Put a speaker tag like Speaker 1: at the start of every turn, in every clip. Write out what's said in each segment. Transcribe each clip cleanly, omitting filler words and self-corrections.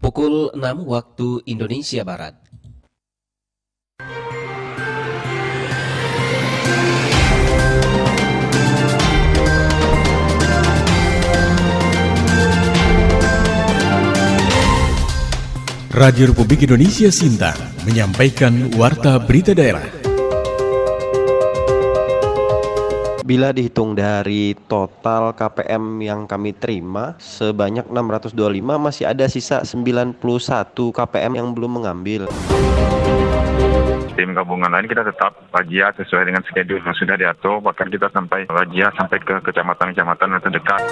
Speaker 1: Pukul 6 waktu Indonesia Barat.
Speaker 2: Radio Republik Indonesia Sintang menyampaikan Warta Berita Daerah.
Speaker 3: Bila dihitung dari total KPM yang kami terima sebanyak 625, masih ada sisa 91 KPM yang belum mengambil.
Speaker 4: Tim gabungan lain kita tetap razia sesuai dengan schedule yang sudah diatur, bahkan kita sampai razia sampai ke kecamatan-kecamatan yang terdekat.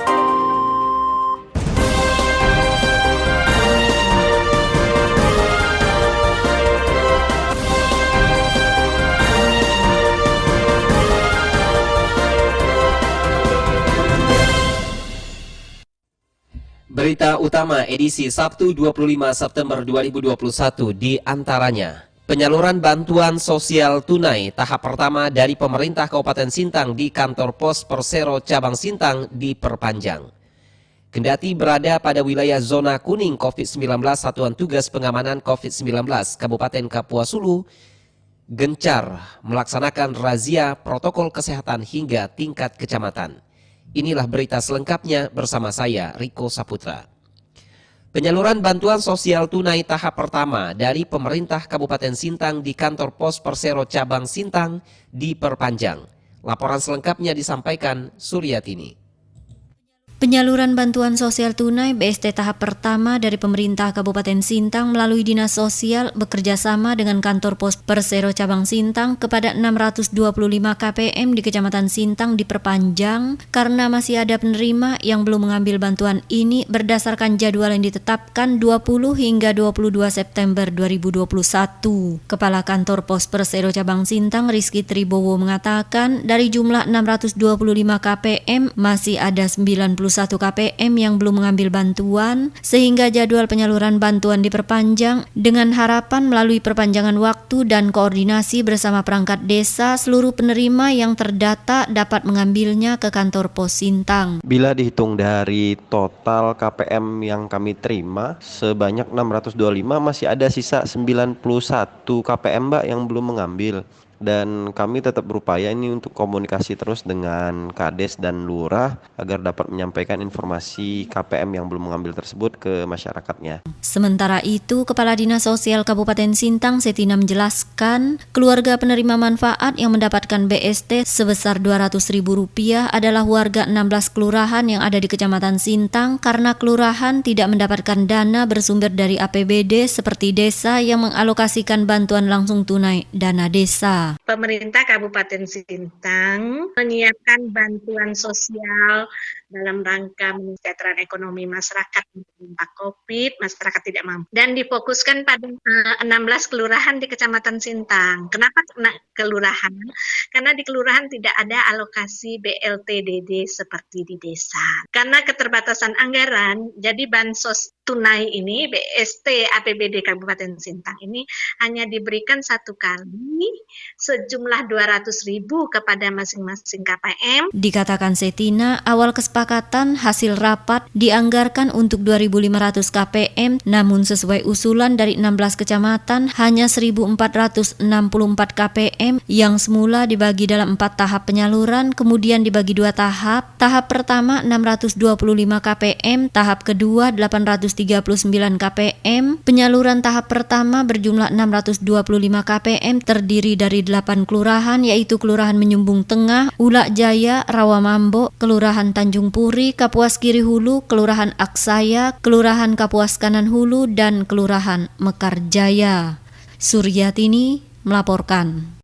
Speaker 1: Berita utama edisi Sabtu 25 September 2021 di antaranya: penyaluran bantuan sosial tunai tahap pertama dari pemerintah Kabupaten Sintang di kantor pos Persero Cabang Sintang diperpanjang. Kendati berada pada wilayah zona kuning COVID-19, Satuan Tugas Pengamanan COVID-19 Kabupaten Kapuas Hulu gencar melaksanakan razia protokol kesehatan hingga tingkat kecamatan. Inilah berita selengkapnya bersama saya, Riko Saputra. Penyaluran bantuan sosial tunai tahap pertama dari pemerintah Kabupaten Sintang di kantor pos Persero Cabang Sintang diperpanjang. Laporan selengkapnya disampaikan Suryatini.
Speaker 5: Penyaluran bantuan sosial tunai BST tahap pertama dari pemerintah Kabupaten Sintang melalui Dinas Sosial bekerja sama dengan kantor pos Persero Cabang Sintang kepada 625 KPM di Kecamatan Sintang diperpanjang karena masih ada penerima yang belum mengambil bantuan ini berdasarkan jadwal yang ditetapkan 20 hingga 22 September 2021. Kepala kantor pos Persero Cabang Sintang Rizky Tribowo mengatakan dari jumlah 625 KPM masih ada 91 KPM yang belum mengambil bantuan sehingga jadwal penyaluran bantuan diperpanjang dengan harapan melalui perpanjangan waktu dan koordinasi bersama perangkat desa seluruh penerima yang terdata dapat mengambilnya ke kantor pos Sintang.
Speaker 3: Bila dihitung dari total KPM yang kami terima sebanyak 625, masih ada sisa 91 KPM Mbak yang belum mengambil. Dan kami tetap berupaya ini untuk komunikasi terus dengan Kades dan Lurah agar dapat menyampaikan informasi KPM yang belum mengambil tersebut ke masyarakatnya.
Speaker 5: Sementara itu, Kepala Dinas Sosial Kabupaten Sintang Setina menjelaskan, keluarga penerima manfaat yang mendapatkan BST sebesar Rp200.000 adalah warga 16 kelurahan yang ada di Kecamatan Sintang karena kelurahan tidak mendapatkan dana bersumber dari APBD seperti desa yang mengalokasikan bantuan langsung tunai dana desa.
Speaker 6: Pemerintah Kabupaten Sintang menyiapkan bantuan sosial dalam rangka mensejahterakan ekonomi masyarakat terdampak COVID, masyarakat tidak mampu. Dan difokuskan pada 16 kelurahan di Kecamatan Sintang. Kenapa kelurahan? Karena di kelurahan tidak ada alokasi BLTDD seperti di desa. Karena keterbatasan anggaran, jadi bansos tunai ini, BST APBD Kabupaten Sintang ini hanya diberikan satu kali sejumlah 200.000 kepada masing-masing KPM.
Speaker 5: Dikatakan Setina, awal kesepakatan hasil rapat dianggarkan untuk 2.500 KPM, namun sesuai usulan dari 16 kecamatan hanya 1.464 KPM yang semula dibagi dalam 4 tahap penyaluran, kemudian dibagi 2 tahap. Tahap pertama 625 KPM, tahap kedua 839 KPM. Penyaluran tahap pertama berjumlah 625 KPM terdiri dari 8 kelurahan yaitu Kelurahan Menyumbung Tengah, Ulak Jaya, Rawamambo, Kelurahan Tanjung Puri, Kapuas Kiri Hulu, Kelurahan Aksaya, Kelurahan Kapuas Kanan Hulu, dan Kelurahan Mekar Jaya. Suryatini melaporkan.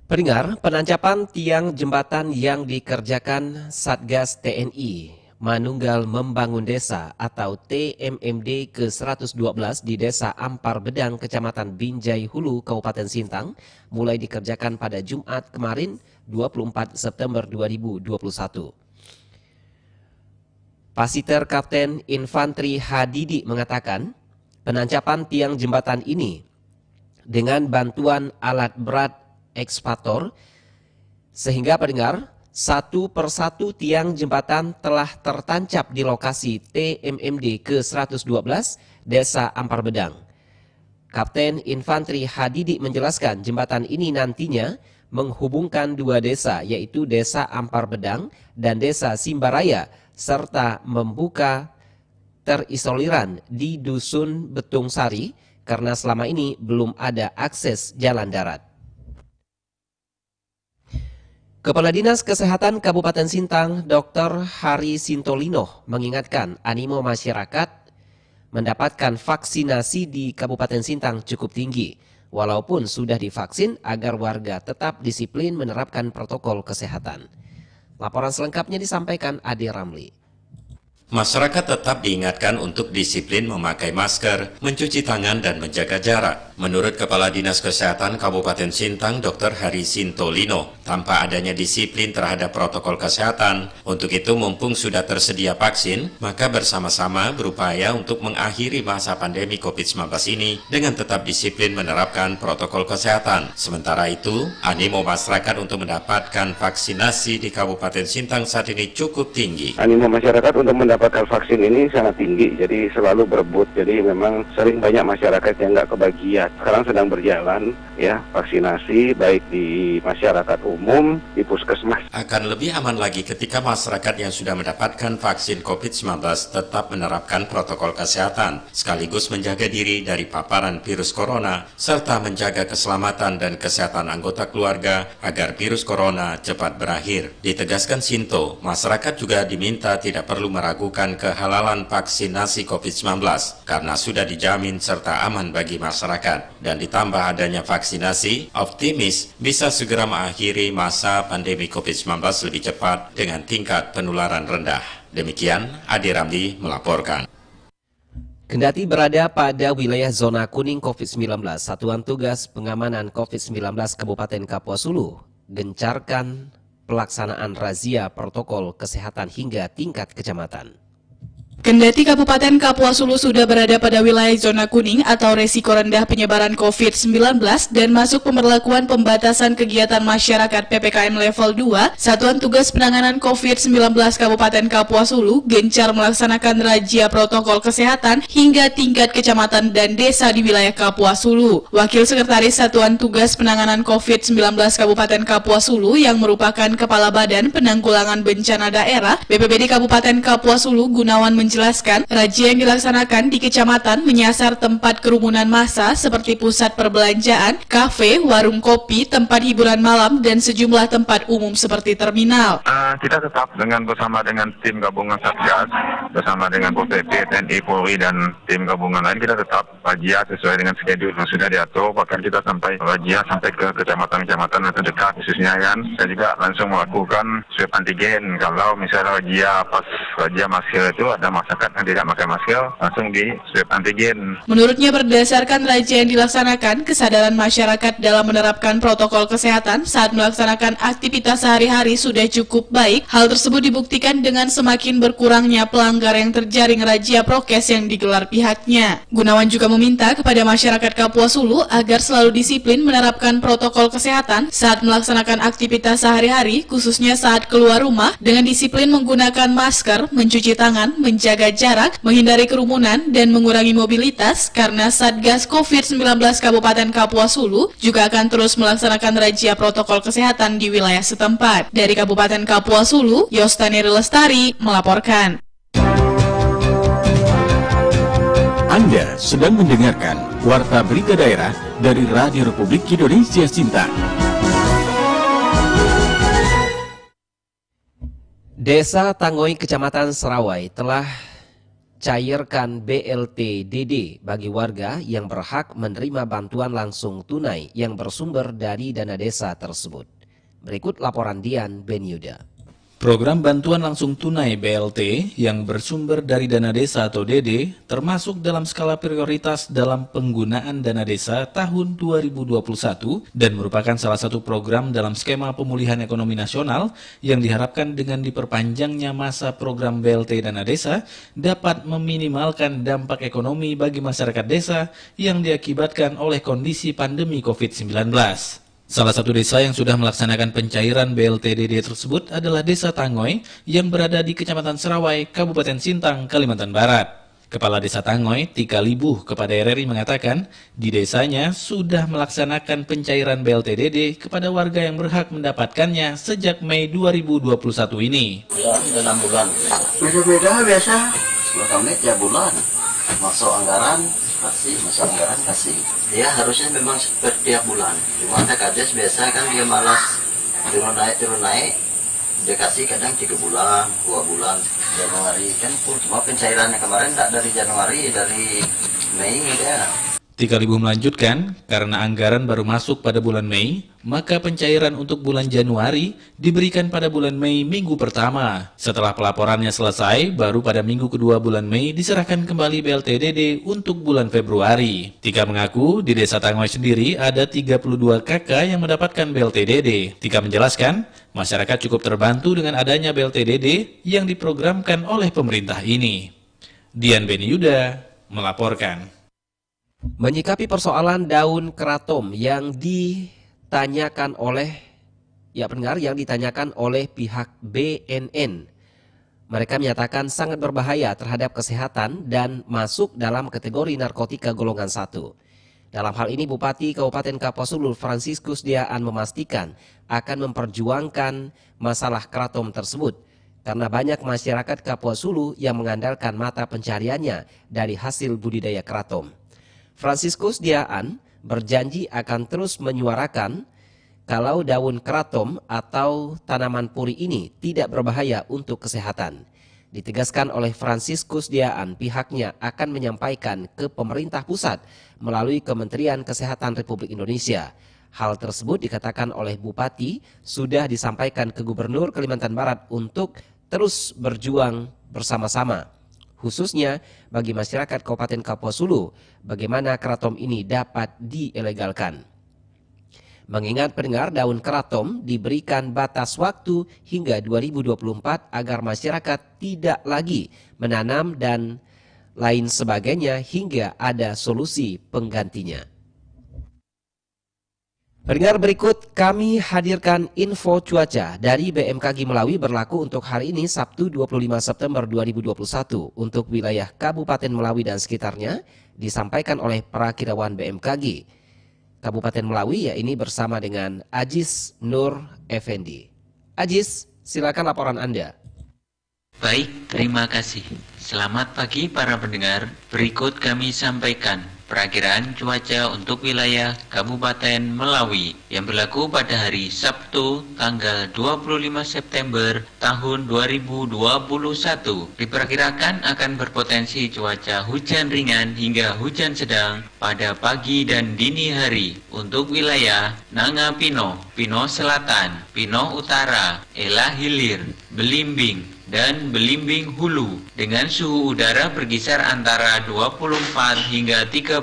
Speaker 1: Pendengar, penancapan tiang jembatan yang dikerjakan Satgas TNI Manunggal Membangun Desa atau TMMD ke-112 di Desa Ampar Bedang, Kecamatan Binjai Hulu, Kabupaten Sintang, mulai dikerjakan pada Jumat kemarin 24 September 2021. Pasiter Kapten Infantri Hadidi mengatakan, penancapan tiang jembatan ini dengan bantuan alat berat ekskavator sehingga pendengar Satu persatu tiang jembatan telah tertancap di lokasi TMMD ke-112 Desa Ampar Bedang. Kapten Infanteri Hadidi menjelaskan jembatan ini nantinya menghubungkan dua desa yaitu Desa Ampar Bedang dan Desa Simbaraya serta membuka terisoleran di Dusun Betung Sari karena selama ini belum ada akses jalan darat. Kepala Dinas Kesehatan Kabupaten Sintang, Dr. Hari Sintolino mengingatkan animo masyarakat mendapatkan vaksinasi di Kabupaten Sintang cukup tinggi, walaupun sudah divaksin agar warga tetap disiplin menerapkan protokol kesehatan. Laporan selengkapnya disampaikan Ade Ramli.
Speaker 7: Masyarakat tetap diingatkan untuk disiplin memakai masker, mencuci tangan, dan menjaga jarak. Menurut Kepala Dinas Kesehatan Kabupaten Sintang, Dr. Hari Sintolino, tanpa adanya disiplin terhadap protokol kesehatan, untuk itu mumpung sudah tersedia vaksin, maka bersama-sama berupaya untuk mengakhiri masa pandemi COVID-19 ini dengan tetap disiplin menerapkan protokol kesehatan. Sementara itu, animo masyarakat untuk mendapatkan vaksinasi di Kabupaten Sintang saat ini cukup tinggi.
Speaker 8: Animo masyarakat untuk mendapatkan vaksin ini sangat tinggi, jadi selalu berebut. Jadi memang sering banyak masyarakat yang nggak kebagian. Sekarang sedang berjalan ya vaksinasi baik di masyarakat umum, di puskesmas.
Speaker 7: Akan lebih aman lagi ketika masyarakat yang sudah mendapatkan vaksin COVID-19 tetap menerapkan protokol kesehatan, sekaligus menjaga diri dari paparan virus corona, serta menjaga keselamatan dan kesehatan anggota keluarga agar virus corona cepat berakhir. Ditegaskan Sinto, masyarakat juga diminta tidak perlu meragukan kehalalan vaksinasi COVID-19 karena sudah dijamin serta aman bagi masyarakat. Dan ditambah adanya vaksinasi, optimis bisa segera mengakhiri masa pandemi COVID-19 lebih cepat dengan tingkat penularan rendah. Demikian, Ade Ramli melaporkan.
Speaker 1: Kendati berada pada wilayah zona kuning COVID-19, Satuan Tugas Pengamanan COVID-19 Kabupaten Kapuas Hulu gencarkan pelaksanaan razia protokol kesehatan hingga tingkat kecamatan.
Speaker 9: Kendati Kabupaten Kapuas Hulu sudah berada pada wilayah zona kuning atau resiko rendah penyebaran COVID-19 dan masuk pemberlakuan pembatasan kegiatan masyarakat PPKM level 2, Satuan Tugas Penanganan COVID-19 Kabupaten Kapuas Hulu gencar melaksanakan razia protokol kesehatan hingga tingkat kecamatan dan desa di wilayah Kapuas Hulu. Wakil Sekretaris Satuan Tugas Penanganan COVID-19 Kabupaten Kapuas Hulu yang merupakan Kepala Badan Penanggulangan Bencana Daerah BPBD Kabupaten Kapuas Hulu, Gunawan menjelaskan, razia yang dilaksanakan di kecamatan menyasar tempat kerumunan massa seperti pusat perbelanjaan, kafe, warung kopi, tempat hiburan malam, dan sejumlah tempat umum seperti terminal.
Speaker 4: Kita tetap bersama dengan tim gabungan Satgas, bersama dengan POPP, TNI, Polri, dan tim gabungan lain, kita tetap razia sesuai dengan schedule yang sudah diatur. Bahkan kita sampai razia sampai ke kecamatan-kecamatan yang terdekat khususnya kan, dan juga langsung melakukan swab antigen. Kalau misalnya razia masker itu ada masyarakat yang tidak pakai masker, langsung di swab antigen.
Speaker 9: Menurutnya berdasarkan razia yang dilaksanakan, kesadaran masyarakat dalam menerapkan protokol kesehatan saat melaksanakan aktivitas sehari-hari sudah cukup baik. Hal tersebut dibuktikan dengan semakin berkurangnya pelanggar yang terjaring razia prokes yang digelar pihaknya. Gunawan juga meminta kepada masyarakat Kapuas Hulu agar selalu disiplin menerapkan protokol kesehatan saat melaksanakan aktivitas sehari-hari, khususnya saat keluar rumah, dengan disiplin menggunakan masker, mencuci tangan, menjaga jarak, menghindari kerumunan, dan mengurangi mobilitas karena Satgas COVID-19 Kabupaten Kapuas Hulu juga akan terus melaksanakan razia protokol kesehatan di wilayah setempat. Dari Kabupaten Kapuas Hulu, Yostaniri Lestari melaporkan.
Speaker 2: Anda sedang mendengarkan Warta Berita Daerah dari Radio Republik Indonesia Sintang.
Speaker 1: Desa Tangoy, Kecamatan Serawai telah cairkan BLT DD bagi warga yang berhak menerima bantuan langsung tunai yang bersumber dari dana desa tersebut. Berikut laporan Dian Benyuda.
Speaker 10: Program bantuan langsung tunai BLT yang bersumber dari dana desa atau DD termasuk dalam skala prioritas dalam penggunaan dana desa tahun 2021 dan merupakan salah satu program dalam skema pemulihan ekonomi nasional yang diharapkan dengan diperpanjangnya masa program BLT dana desa dapat meminimalkan dampak ekonomi bagi masyarakat desa yang diakibatkan oleh kondisi pandemi COVID-19. Salah satu desa yang sudah melaksanakan pencairan BLT-DD tersebut adalah Desa Tangoy yang berada di Kecamatan Serawai, Kabupaten Sintang, Kalimantan Barat. Kepala Desa Tangoy, Tika Libuh, kepada RRI mengatakan, di desanya sudah melaksanakan pencairan BLT-DD kepada warga yang berhak mendapatkannya sejak Mei 2021 ini.
Speaker 11: Ya, 6 bulan. Beda-beda biasa. 10 tahun tiap bulan. Masuk anggaran, kasih. Dia harusnya memang setiap bulan. Cuma Kades biasa kan dia malas turun naik. Dia kasih kadang 3 bulan, 2 bulan. Januari kan full, cuma pencairannya kemarin tak dari Januari, dari Mei dia.
Speaker 10: Tika Libuh melanjutkan, karena anggaran baru masuk pada bulan Mei, maka pencairan untuk bulan Januari diberikan pada bulan Mei minggu pertama. Setelah pelaporannya selesai, baru pada minggu kedua bulan Mei diserahkan kembali BLT-DD untuk bulan Februari. Tika mengaku di Desa Tangoy sendiri ada 32 KK yang mendapatkan BLT-DD. Tika menjelaskan, masyarakat cukup terbantu dengan adanya BLT-DD yang diprogramkan oleh pemerintah ini. Dian Beni Yuda melaporkan.
Speaker 1: Menyikapi persoalan daun keratom yang ditanyakan oleh pihak BNN. Mereka menyatakan sangat berbahaya terhadap kesehatan dan masuk dalam kategori narkotika golongan 1. Dalam hal ini Bupati Kabupaten Kapuas Hulu Fransiskus Diaan memastikan akan memperjuangkan masalah keratom tersebut karena banyak masyarakat Kapuas Hulu yang mengandalkan mata pencariannya dari hasil budidaya keratom. Fransiskus Diaan berjanji akan terus menyuarakan kalau daun keratom atau tanaman puri ini tidak berbahaya untuk kesehatan. Ditegaskan oleh Fransiskus Diaan, pihaknya akan menyampaikan ke pemerintah pusat melalui Kementerian Kesehatan Republik Indonesia. Hal tersebut dikatakan oleh Bupati sudah disampaikan ke Gubernur Kalimantan Barat untuk terus berjuang bersama-sama. Khususnya bagi masyarakat Kabupaten Kapuas Hulu, bagaimana keratom ini dapat diilegalkan. Mengingat pendengar, daun keratom diberikan batas waktu hingga 2024 agar masyarakat tidak lagi menanam dan lain sebagainya hingga ada solusi penggantinya. Pendengar, berikut kami hadirkan info cuaca dari BMKG Melawi berlaku untuk hari ini Sabtu 25 September 2021 untuk wilayah Kabupaten Melawi dan sekitarnya disampaikan oleh Prakirawan BMKG Kabupaten Melawi, ya ini bersama dengan Ajis Nur Effendi. Ajis, silakan laporan Anda.
Speaker 12: Baik, terima kasih. Selamat pagi para pendengar. Berikut kami sampaikan perakiraan cuaca untuk wilayah Kabupaten Melawi yang berlaku pada hari Sabtu tanggal 25 September tahun 2021. Diperkirakan akan berpotensi cuaca hujan ringan hingga hujan sedang pada pagi dan dini hari untuk wilayah Nanga Pino, Pino Selatan, Pino Utara, Elah Hilir, Belimbing, dan Belimbing Hulu dengan suhu udara berkisar antara 24 hingga 32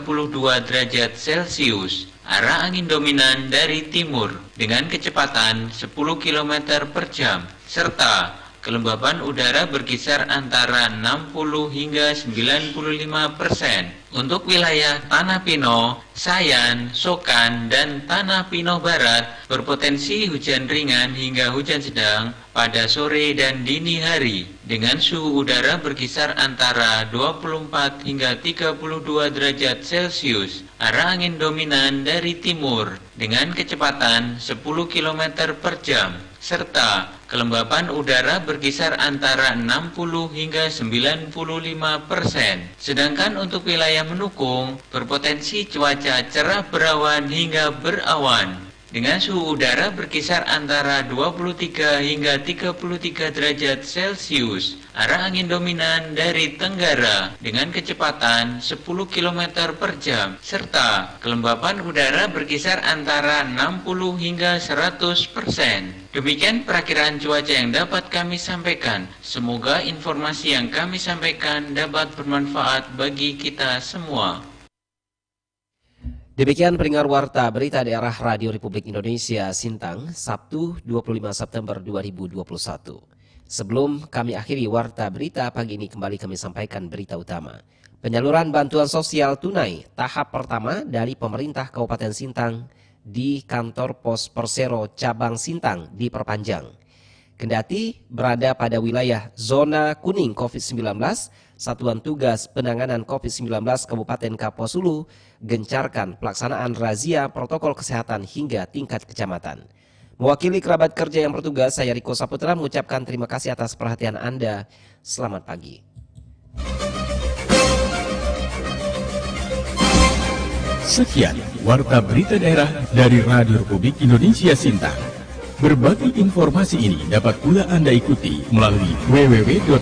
Speaker 12: derajat Celcius. Arah angin dominan dari timur dengan kecepatan 10 km per jam serta kelembapan udara berkisar antara 60 hingga 95%. Untuk wilayah Tanah Pino, Sayan, Sokan, dan Tanah Pino Barat berpotensi hujan ringan hingga hujan sedang pada sore dan dini hari dengan suhu udara berkisar antara 24 hingga 32 derajat Celcius. Arah angin dominan dari timur dengan kecepatan 10 km per jam serta kelembapan udara berkisar antara 60 hingga 95%. Sedangkan untuk wilayah Menukung berpotensi cuaca cerah berawan hingga berawan dengan suhu udara berkisar antara 23 hingga 33 derajat Celcius. Arah angin dominan dari tenggara dengan kecepatan 10 km per jam serta kelembapan udara berkisar antara 60 hingga 100%. Demikian perakiraan cuaca yang dapat kami sampaikan. Semoga informasi yang kami sampaikan dapat bermanfaat bagi kita semua.
Speaker 1: Demikian pendengar warta berita daerah Radio Republik Indonesia Sintang, Sabtu 25 September 2021. Sebelum kami akhiri warta berita pagi ini, kembali kami sampaikan berita utama. Penyaluran bantuan sosial tunai tahap pertama dari pemerintah Kabupaten Sintang di kantor pos Persero cabang Sintang diperpanjang. Kendati berada pada wilayah zona kuning COVID-19, Satuan Tugas Penanganan COVID-19 Kabupaten Kapuas Hulu gencarkan pelaksanaan razia protokol kesehatan hingga tingkat kecamatan. Mewakili kerabat kerja yang bertugas, saya Riko Saputra mengucapkan terima kasih atas perhatian Anda. Selamat pagi.
Speaker 2: Sekian Warta Berita Daerah dari Radio Republik Indonesia Sintang. Berbagai informasi ini dapat pula Anda ikuti melalui www.rri.co.id.